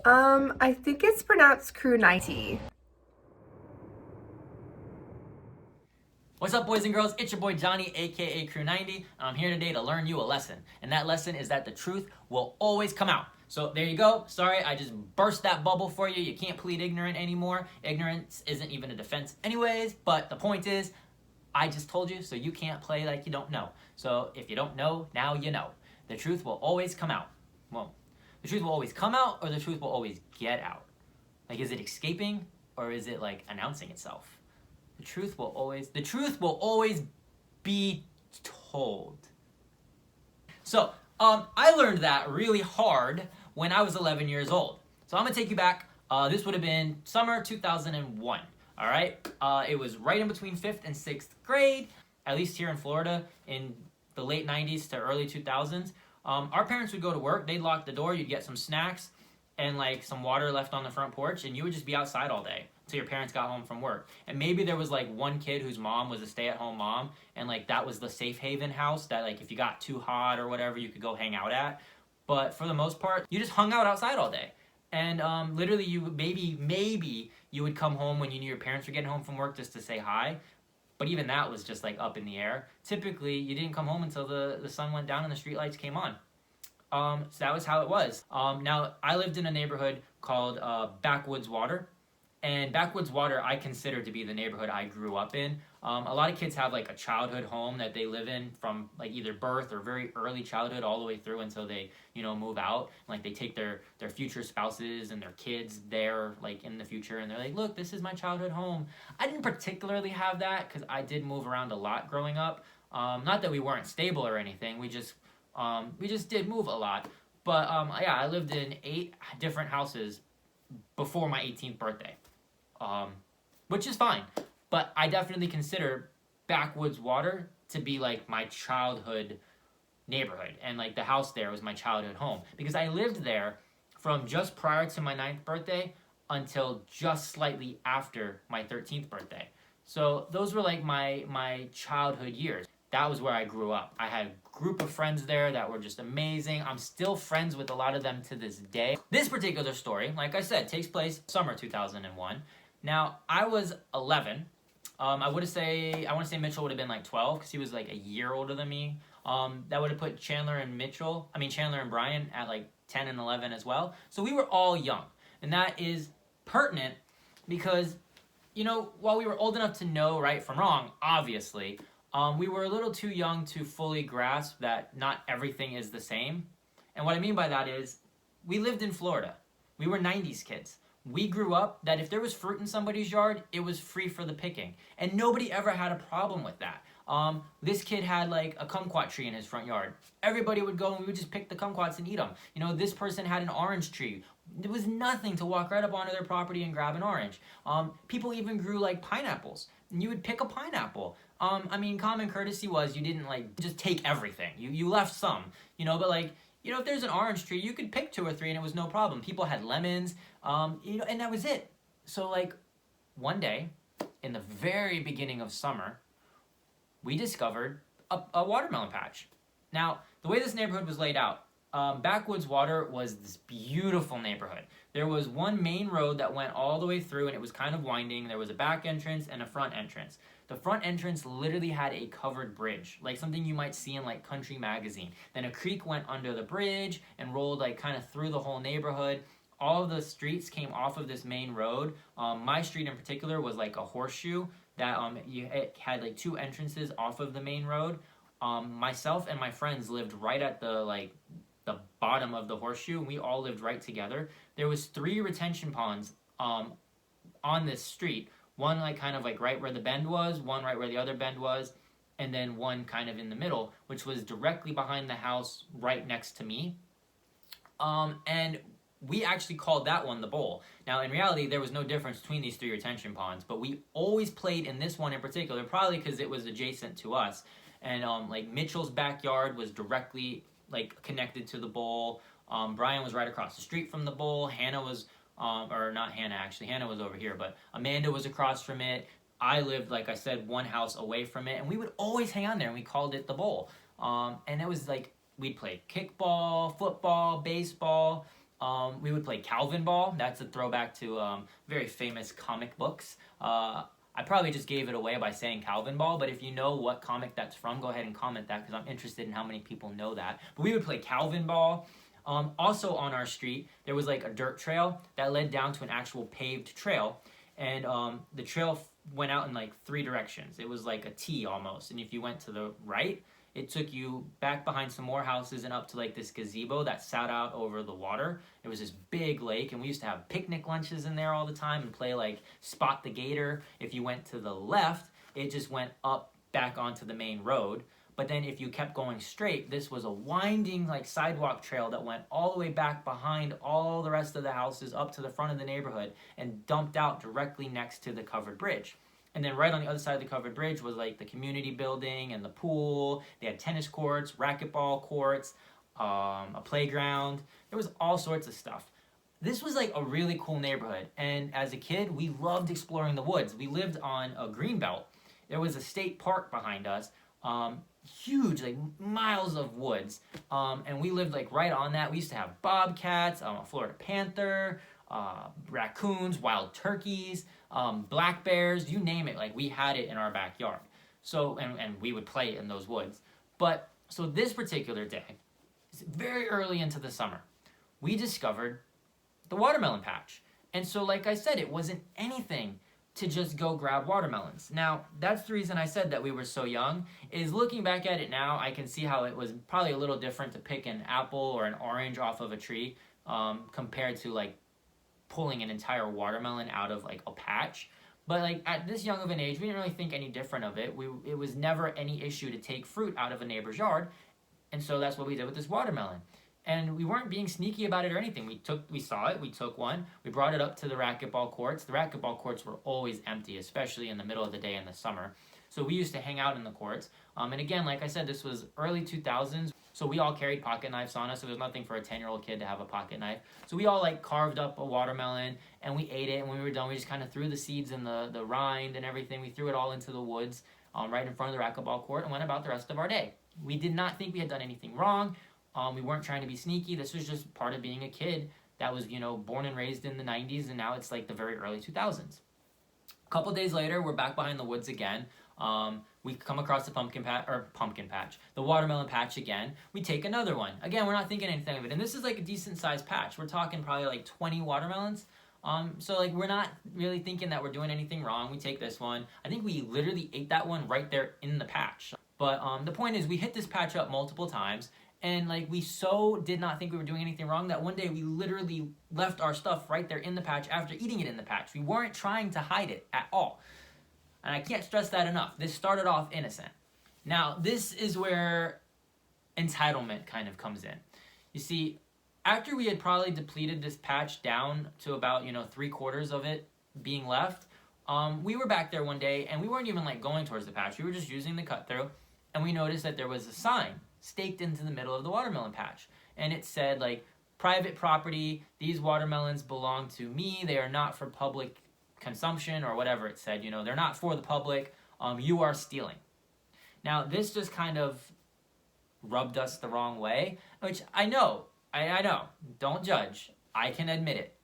I think it's pronounced crew 90. What's up, boys and girls? It's your boy Johnny, aka Crew 90, and I'm here today to learn you a lesson. And that lesson is that the truth will always come out. So there you go. Sorry, I just burst that bubble for you. You can't plead ignorant anymore. Ignorance isn't even a defense anyways, but the point is, I just told you, so you can't play like you don't know. So if you don't know, now you know. The truth will always come out. Well, the truth will always come out, or the truth will always get out. Like, is it escaping, or is it like announcing itself? The truth will always be told. So, I learned that really hard when I was 11 years old. So I'm gonna take you back. This would have been summer 2001. All right. It was right in between 5th and 6th grade, at least here in Florida in the late 90s to early 2000s. Our parents would go to work. They'd lock the door. You'd get some snacks and like some water left on the front porch, and you would just be outside all day until your parents got home from work. And maybe there was like one kid whose mom was a stay-at-home mom, and like that was the safe haven house that like if you got too hot or whatever, you could go hang out at. But for the most part, you just hung out outside all day. And literally, you maybe you would come home when you knew your parents were getting home from work just to say hi. But even that was just like up in the air. Typically, you didn't come home until the sun went down and the streetlights came on. So that was how it was. Now, I lived in a neighborhood called Backwoods Water. And Backwoods Water, I consider to be the neighborhood I grew up in. A lot of kids have like a childhood home that they live in from like either birth or very early childhood all the way through until they, move out. Like they take their future spouses and their kids there like in the future, and they're like, look, this is my childhood home. I didn't particularly have that because I did move around a lot growing up. Not that we weren't stable or anything. We just did move a lot. But yeah, I lived in 8 different houses before my 18th birthday. Which is fine. But I definitely consider Backwoods Water to be like my childhood neighborhood. And like the house there was my childhood home. Because I lived there from just prior to my 9th birthday until just slightly after my 13th birthday. So those were like my childhood years. That was where I grew up. I had a group of friends there that were just amazing. I'm still friends with a lot of them to this day. This particular story, like I said, takes place summer 2001. Now, I was 11. I want to say Mitchell would have been like 12 because he was like a year older than me. That would have put Chandler and Brian at like 10 and 11 as well. So we were all young. And that is pertinent because, while we were old enough to know right from wrong, obviously, we were a little too young to fully grasp that not everything is the same. And what I mean by that is we lived in Florida. We were 90s kids. We grew up that if there was fruit in somebody's yard, it was free for the picking. And nobody ever had a problem with that. This kid had like a kumquat tree in his front yard. Everybody would go and we would just pick the kumquats and eat them. This person had an orange tree. There was nothing to walk right up onto their property and grab an orange. People even grew like pineapples. And you would pick a pineapple. Common courtesy was you didn't like just take everything. You left some, but like, if there's an orange tree, you could pick 2 or 3 and it was no problem. People had lemons, and that was it. So like one day in the very beginning of summer, we discovered a watermelon patch. Now, the way this neighborhood was laid out, Backwoods Water was this beautiful neighborhood. There was one main road that went all the way through and it was kind of winding. There was a back entrance and a front entrance. The front entrance literally had a covered bridge, like something you might see in like Country Magazine. Then a creek went under the bridge and rolled like kind of through the whole neighborhood. All of the streets came off of this main road. My street in particular was like a horseshoe that it had like 2 entrances off of the main road. Myself and my friends lived right at the bottom of the horseshoe, and we all lived right together. There was 3 retention ponds on this street. One like kind of like right where the bend was, one right where the other bend was, and then one kind of in the middle, which was directly behind the house right next to me. And we actually called that one the bowl. Now, in reality, there was no difference between these 3 retention ponds, but we always played in this one in particular, probably because it was adjacent to us. And like Mitchell's backyard was directly like connected to the bowl. Brian was right across the street from the bowl. Hannah was, or not Hannah actually, Hannah was over here, but Amanda was across from it. I lived, like I said, one house away from it, and we would always hang on there, and we called it the bowl. And it was like, we'd play kickball, football, baseball. We would play Calvin Ball. That's a throwback to very famous comic books. I probably just gave it away by saying Calvin Ball, but if you know what comic that's from, go ahead and comment that because I'm interested in how many people know that. But we would play Calvin Ball. Also on our street, there was like a dirt trail that led down to an actual paved trail, and the trail went out in like 3 directions. It was like a T almost, and if you went to the right, it took you back behind some more houses and up to like this gazebo that sat out over the water. It was this big lake, and we used to have picnic lunches in there all the time and play like Spot the Gator. If you went to the left, it just went up back onto the main road. But then if you kept going straight, this was a winding like sidewalk trail that went all the way back behind all the rest of the houses up to the front of the neighborhood and dumped out directly next to the covered bridge. And then right on the other side of the covered bridge was like the community building and the pool. They had tennis courts, racquetball courts, a playground. There was all sorts of stuff. This was like a really cool neighborhood. And as a kid, we loved exploring the woods. We lived on a green belt. There was a state park behind us. Huge, like miles of woods, and we lived like right on that. We used to have bobcats, a Florida panther, raccoons, wild turkeys, black bears, you name it. Like we had it in our backyard. So and we would play in those woods. But so this particular day, very early into the summer, we discovered the watermelon patch. And so like I said, it wasn't anything to just go grab watermelons. Now, that's the reason I said that we were so young, is looking back at it now, I can see how it was probably a little different to pick an apple or an orange off of a tree compared to like pulling an entire watermelon out of like a patch. But like at this young of an age, we didn't really think any different of it. It was never any issue to take fruit out of a neighbor's yard. And so that's what we did with this watermelon. And we weren't being sneaky about it or anything. We saw it, we took one, we brought it up to the racquetball courts. The racquetball courts were always empty, especially in the middle of the day in the summer. So we used to hang out in the courts. And again, like I said, this was early 2000s. So we all carried pocket knives on us. So there's nothing for a 10-year-old kid to have a pocket knife. So we all like carved up a watermelon and we ate it. And when we were done, we just kind of threw the seeds and the rind and everything. We threw it all into the woods right in front of the racquetball court and went about the rest of our day. We did not think we had done anything wrong. We weren't trying to be sneaky. This was just part of being a kid that was, born and raised in the 90s, and now it's like the very early 2000s. A couple days later, we're back behind the woods again. We come across the pumpkin patch, the watermelon patch again. We take another one. Again, we're not thinking anything of it. And this is like a decent sized patch. We're talking probably like 20 watermelons. So like we're not really thinking that we're doing anything wrong. We take this one. I think we literally ate that one right there in the patch. But the point is we hit this patch up multiple times. And like we so did not think we were doing anything wrong that one day we literally left our stuff right there in the patch after eating it in the patch. We weren't trying to hide it at all. And I can't stress that enough. This started off innocent. Now, this is where entitlement kind of comes in. You see, after we had probably depleted this patch down to about, 3/4 of it being left, we were back there one day and we weren't even like going towards the patch. We were just using the cut through and we noticed that there was a sign staked into the middle of the watermelon patch. And it said like, private property, these watermelons belong to me, they are not for public consumption, or whatever it said, they're not for the public, you are stealing. Now this just kind of rubbed us the wrong way, which I know, don't judge, I can admit it.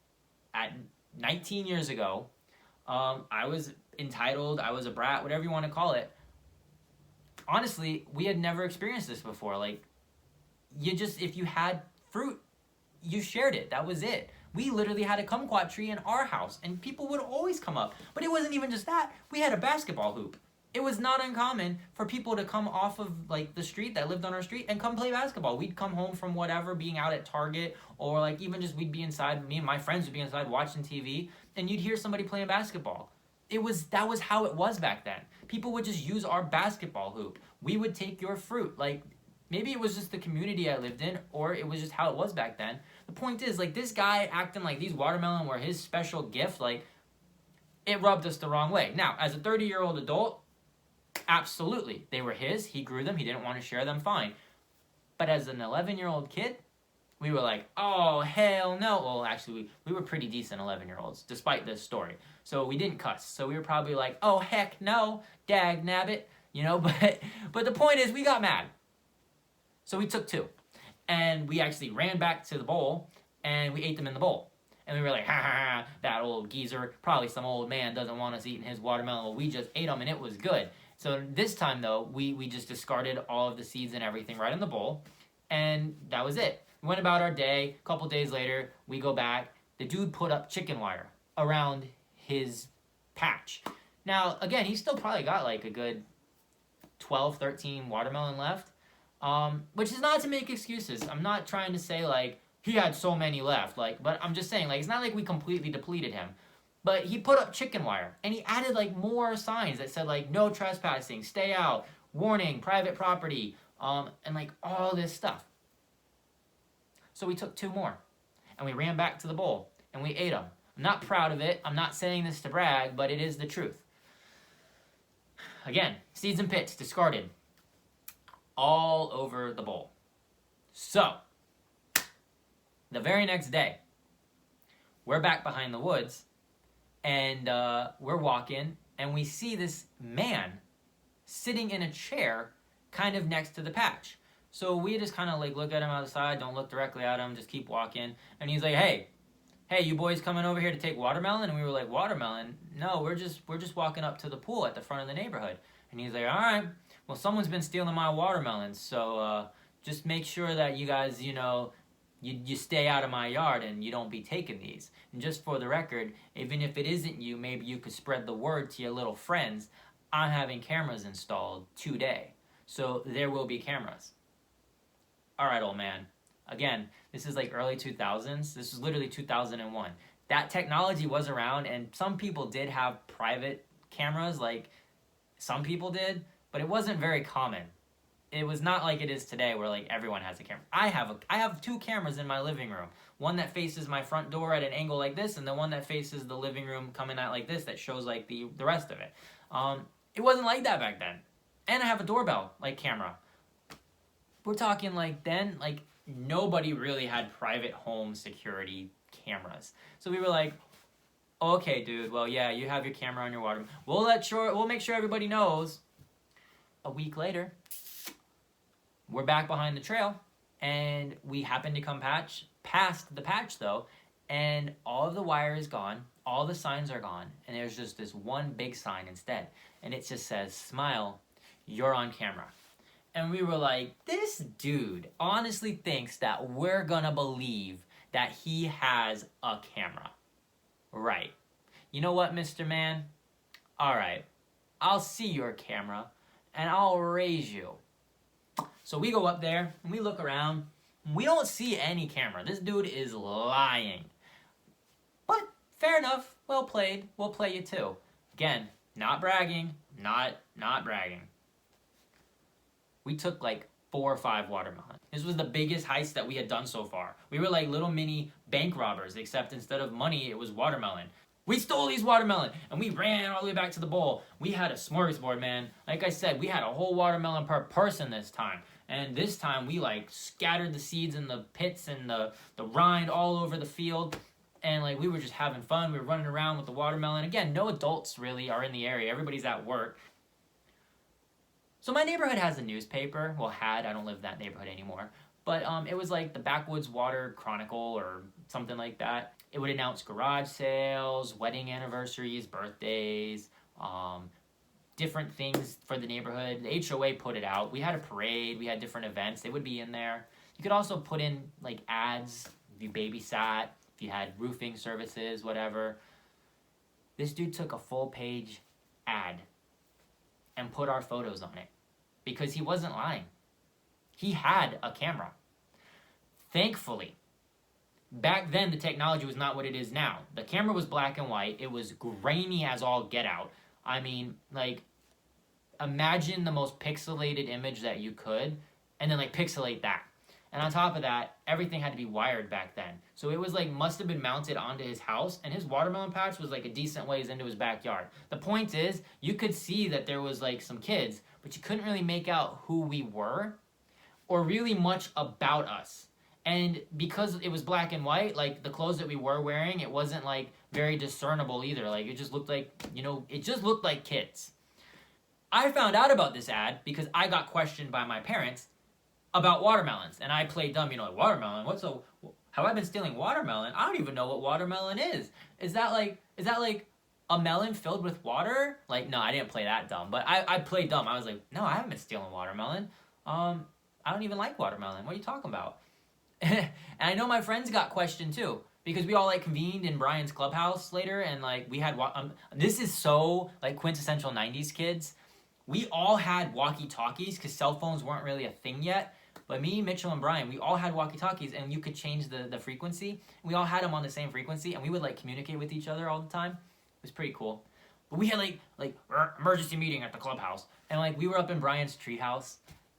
At 19 years ago, I was entitled, I was a brat, whatever you want to call it. Honestly, we had never experienced this before. Like, if you had fruit, you shared it. That was it. We literally had a kumquat tree in our house, and people would always come up. But it wasn't even just that. We had a basketball hoop. It was not uncommon for people to come off of, like, the street that lived on our street and come play basketball. We'd come home from whatever, being out at Target, or, like, even just we'd be inside, me and my friends would be inside watching TV, and you'd hear somebody playing basketball. That was how it was back then. People would just use our basketball hoop. We would take your fruit. Like, maybe it was just the community I lived in, or it was just how it was back then. The point is, like, this guy acting like these watermelon were his special gift, like, it rubbed us the wrong way. Now, as a 30-year-old adult, absolutely, they were his. He grew them. He didn't want to share them. Fine. But as an 11-year-old kid, we were like, oh, hell no. Well, actually, we were pretty decent 11-year-olds, despite this story. So we didn't cuss. So we were probably like, oh, heck no, dag nabbit, But the point is, we got mad. So we took 2. And we actually ran back to the bowl, and we ate them in the bowl. And we were like, ha ha ha, that old geezer, probably some old man doesn't want us eating his watermelon. Well, we just ate them and it was good. So this time though, we just discarded all of the seeds and everything right in the bowl, and that was it. We went about our day. A couple days later, we go back. The dude put up chicken wire around his patch. Now, again, he's still probably got like a good 12, 13 watermelon left, which is not to make excuses. I'm not trying to say like he had so many left, like, but I'm just saying like it's not like we completely depleted him. But he put up chicken wire, and he added like more signs that said like no trespassing, stay out, warning, private property, and like all this stuff. So we took 2 more, and we ran back to the bowl, and we ate them. I'm not proud of it. I'm not saying this to brag, but it is the truth. Again, seeds and pits discarded all over the bowl. So, the very next day, we're back behind the woods, and we're walking, and we see this man sitting in a chair kind of next to the patch. So we just kind of like look at him outside, don't look directly at him, just keep walking. And he's like, hey, you boys coming over here to take watermelon? And we were like, watermelon? No, we're just walking up to the pool at the front of the neighborhood. And he's like, all right, well, someone's been stealing my watermelons, so just make sure that you guys, you know, you stay out of my yard and you don't be taking these. And just for the record, even if it isn't you, maybe you could spread the word to your little friends. I'm having cameras installed today, so there will be cameras. All right, old man. Again, this is like early 2000s. This is literally 2001. That technology was around, and some people did have private cameras, like some people did, but it wasn't very common. It was not like it is today where like everyone has a camera. I have 2 cameras in my living room. One that faces my front door at an angle like this, and the one that faces the living room coming out like this that shows like the rest of it. It wasn't like that back then. And I have a doorbell like camera. We're talking like then, like nobody really had private home security cameras. So we were like, okay, dude, well, yeah, you have your camera on your water. We'll make sure everybody knows. A week later, we're back behind the trail, and we happen to come past the patch though, and all of the wire is gone, all the signs are gone, and there's just this one big sign instead, and it just says, smile, you're on camera. And we were like, this dude honestly thinks that we're gonna believe that he has a camera. Right. You know what, Mr. Man? Alright, I'll see your camera, and I'll raise you. So we go up there, and we look around, and we don't see any camera. This dude is lying. But, fair enough, well played, we'll play you too. Again, not bragging, not bragging. We took like 4 or 5 watermelons. This was the biggest heist that we had done so far. We were like little mini bank robbers, except instead of money, it was watermelon. We stole these watermelon, and we ran all the way back to the bowl. We had a smorgasbord, man. Like I said, we had a whole watermelon per person this time. And this time, we like scattered the seeds in the pits and the rind all over the field. And like we were just having fun. We were running around with the watermelon. Again, no adults really are in the area. Everybody's at work. So my neighborhood has a newspaper. Well, had. I don't live in that neighborhood anymore. But it was like the Backwoods Water Chronicle or something like that. It would announce garage sales, wedding anniversaries, birthdays, different things for the neighborhood. The HOA put it out. We had a parade. We had different events. They would be in there. You could also put in like ads if you babysat, if you had roofing services, whatever. This dude took a full page ad and put our photos on it because he wasn't lying. He had a camera. Thankfully, back then the technology was not what it is now. The camera was black and white. It was grainy as all get out. I mean, like, imagine the most pixelated image that you could, and then like pixelate that. And on top of that, everything had to be wired back then. So it was like, must have been mounted onto his house, and his watermelon patch was like a decent ways into his backyard. The point is, you could see that there was like some kids, but you couldn't really make out who we were, or really much about us. And because it was black and white, like the clothes that we were wearing, it wasn't like very discernible either. Like it just looked like, you know, it just looked like kids. I found out about this ad because I got questioned by my parents about watermelons. And I played dumb, you know, like watermelon, Have I been stealing watermelon? I don't even know what watermelon is. Is that like a melon filled with water? Like, no, I didn't play that dumb. But I played dumb. I was like, no, I haven't been stealing watermelon. I don't even like watermelon. What are you talking about? And I know my friends got questioned too, because we all like convened in Brian's clubhouse later, and like we had this is so like quintessential 90s kids. We all had walkie-talkies because cell phones weren't really a thing yet. But me, Mitchell, and Brian, we all had walkie-talkies, and you could change the frequency. We all had them on the same frequency, and we would like communicate with each other all the time. It was pretty cool. But we had like emergency meeting at the clubhouse, and like we were up in Brian's treehouse,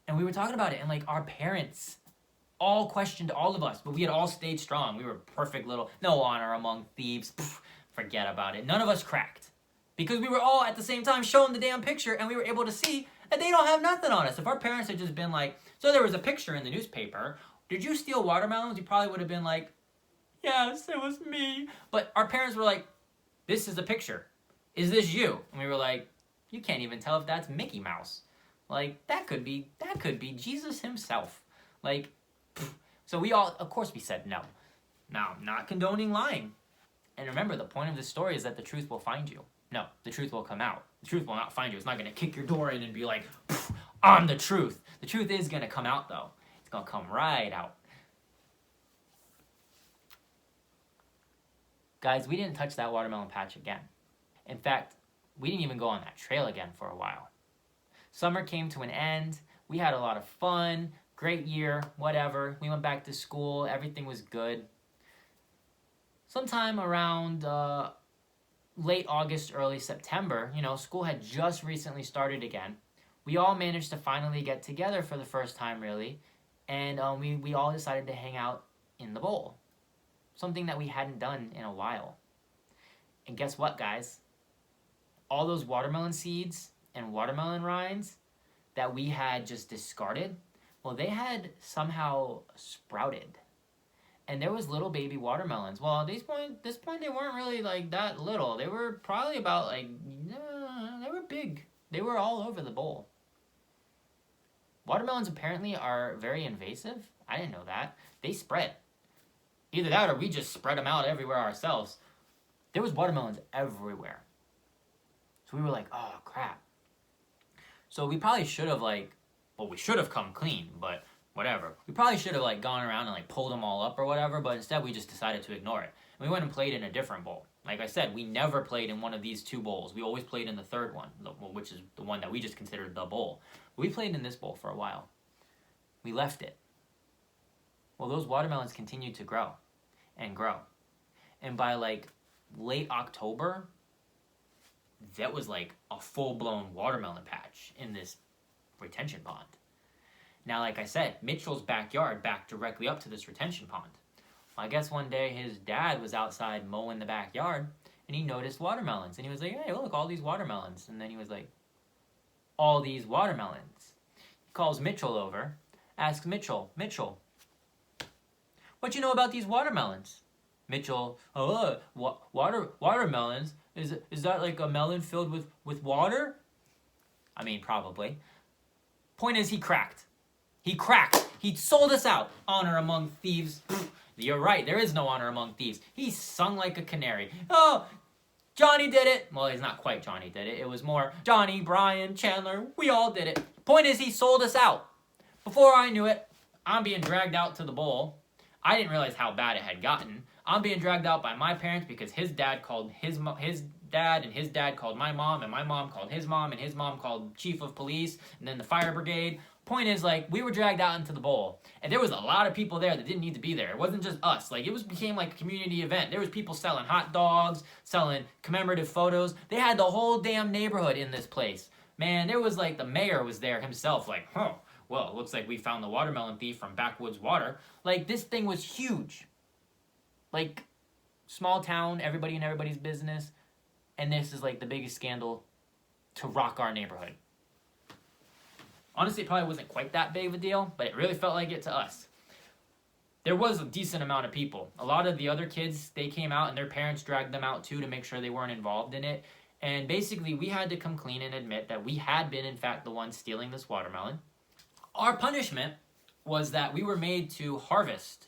and we were talking about it, and like our parents all questioned all of us, but we had all stayed strong. We were perfect little, no honor among thieves. Pff, forget about it. None of us cracked. Because we were all at the same time showing the damn picture, and we were able to see that they don't have nothing on us. If our parents had just been like, so there was a picture in the newspaper, did you steal watermelons? You probably would have been like, yes, it was me. But our parents were like, this is a picture. Is this you? And we were like, you can't even tell if that's Mickey Mouse. Like, that could be Jesus himself. Like, so we all, of course we said no. Now, I'm not condoning lying. And remember, the point of this story is that the truth will find you. No, the truth will come out. The truth will not find you. It's not going to kick your door in and be like, I'm the truth. The truth is going to come out, though. It's going to come right out. Guys, we didn't touch that watermelon patch again. In fact, we didn't even go on that trail again for a while. Summer came to an end. We had a lot of fun. Great year, whatever. We went back to school. Everything was good. Sometime around late August, early September, school had just recently started again. We all managed to finally get together for the first time, really, and we all decided to hang out in the bowl. Something that we hadn't done in a while. And guess what, guys? All those watermelon seeds and watermelon rinds that we had just discarded, well, they had somehow sprouted. And there was little baby watermelons. Well, at this point, they weren't really like that little. They were probably about like, they were big. They were all over the bowl. Watermelons apparently are very invasive. I didn't know that. They spread. Either that or we just spread them out everywhere ourselves. There was watermelons everywhere. So we were like, oh, crap. So we probably should have we should have come clean, but whatever. We probably should have gone around and pulled them all up or whatever, but instead we just decided to ignore it. And we went and played in a different bowl. Like I said, we never played in one of these two bowls. We always played in the third one, which is the one that we just considered the bowl. We played in this bowl for a while. We left it. Well, those watermelons continued to grow and grow. And by late October, that was a full-blown watermelon patch in this retention pond. Now, like I said, Mitchell's backyard backed directly up to this retention pond. Well, I guess one day his dad was outside mowing the backyard, and he noticed watermelons. And he was like, hey, look, all these watermelons. And then he was like, all these watermelons. He calls Mitchell over, asks Mitchell, what you know about these watermelons? Mitchell, watermelons? Is that like a melon filled with water? I mean, probably. Point is, he cracked. He sold us out. Honor among thieves. You're right, there is no honor among thieves. He sung like a canary. Oh, Johnny did it. Well, he's not quite Johnny did it. It was more Johnny, Brian, Chandler. We all did it. Point is, he sold us out. Before I knew it, I'm being dragged out to the bowl. I didn't realize how bad it had gotten. I'm being dragged out by my parents because his dad called his dad, and his dad called my mom, and my mom called his mom, and his mom called chief of police, and then the fire brigade. Point is, we were dragged out into the bowl, and there was a lot of people there that didn't need to be there. It wasn't just us. It became a community event. There was people selling hot dogs, selling commemorative photos. They had the whole damn neighborhood in this place. Man, there was the mayor was there himself, well, it looks like we found the watermelon thief from Backwoods Water. This thing was huge. Small town, everybody in everybody's business, and this is the biggest scandal to rock our neighborhood. Honestly, it probably wasn't quite that big of a deal, but it really felt like it to us. There was a decent amount of people. A lot of the other kids, they came out and their parents dragged them out too to make sure they weren't involved in it. And basically, we had to come clean and admit that we had been, in fact, the ones stealing this watermelon. Our punishment was that we were made to harvest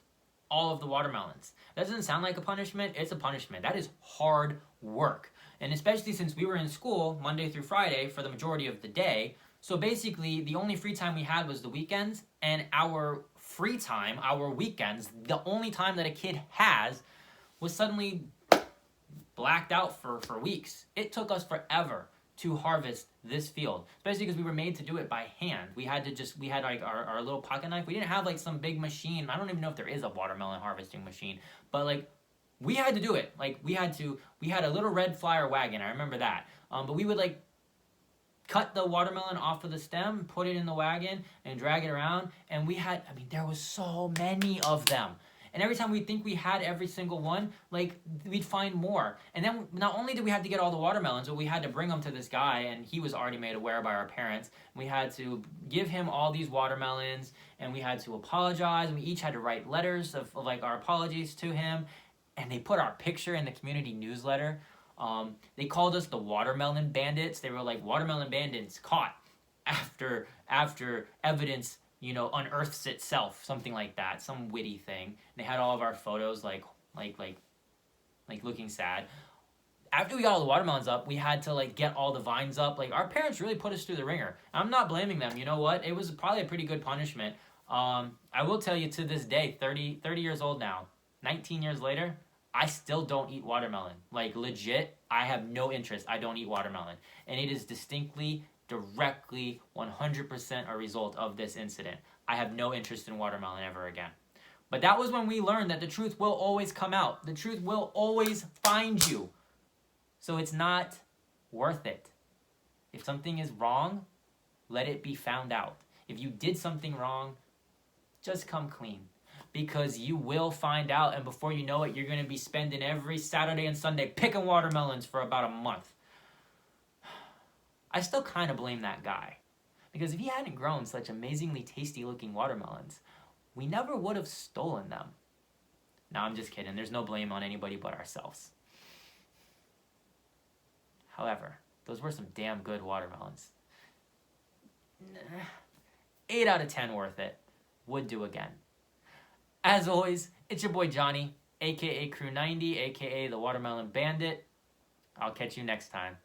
all of the watermelons. That doesn't sound like a punishment. It's a punishment. That is hard work. And especially since we were in school Monday through Friday for the majority of the day. So basically, the only free time we had was the weekends, and our free time, our weekends, the only time that a kid has was suddenly blacked out for weeks. It took us forever to harvest this field, especially because we were made to do it by hand. We had like our little pocket knife. We didn't have like some big machine. I don't even know if there is a watermelon harvesting machine, but like we had to do it. Like we had a little red flyer wagon. I remember that. But we would like cut the watermelon off of the stem, put it in the wagon, and drag it around. And there was so many of them. And every time we'd think we had every single one, like, we'd find more. And then not only did we have to get all the watermelons, but we had to bring them to this guy, and he was already made aware by our parents. We had to give him all these watermelons, and we had to apologize, and we each had to write letters of like, our apologies to him. And they put our picture in the community newsletter. They called us the watermelon bandits. They were like, watermelon bandits caught after evidence unearths itself, something like that, some witty thing. And they had all of our photos like looking sad. After we got all the watermelons up, we had to like get all the vines up. Like our parents really put us through the ringer. I'm not blaming them. You know what? It was probably a pretty good punishment. I will tell you, to this day, 30 years old now, 19 years later, I still don't eat watermelon. Like legit, I have no interest. I don't eat watermelon. And it is distinctly, directly, 100% a result of this incident. I have no interest in watermelon ever again. But that was when we learned that the truth will always come out. The truth will always find you. So it's not worth it. If something is wrong, let it be found out. If you did something wrong, just come clean. Because you will find out, and before you know it, you're going to be spending every Saturday and Sunday picking watermelons for about a month. I still kind of blame that guy. Because if he hadn't grown such amazingly tasty looking watermelons, we never would have stolen them. No, I'm just kidding. There's no blame on anybody but ourselves. However, those were some damn good watermelons. 8 out of 10 worth it. Would do again. As always, it's your boy Johnny, aka Crew 90, aka the Watermelon Bandit. I'll catch you next time.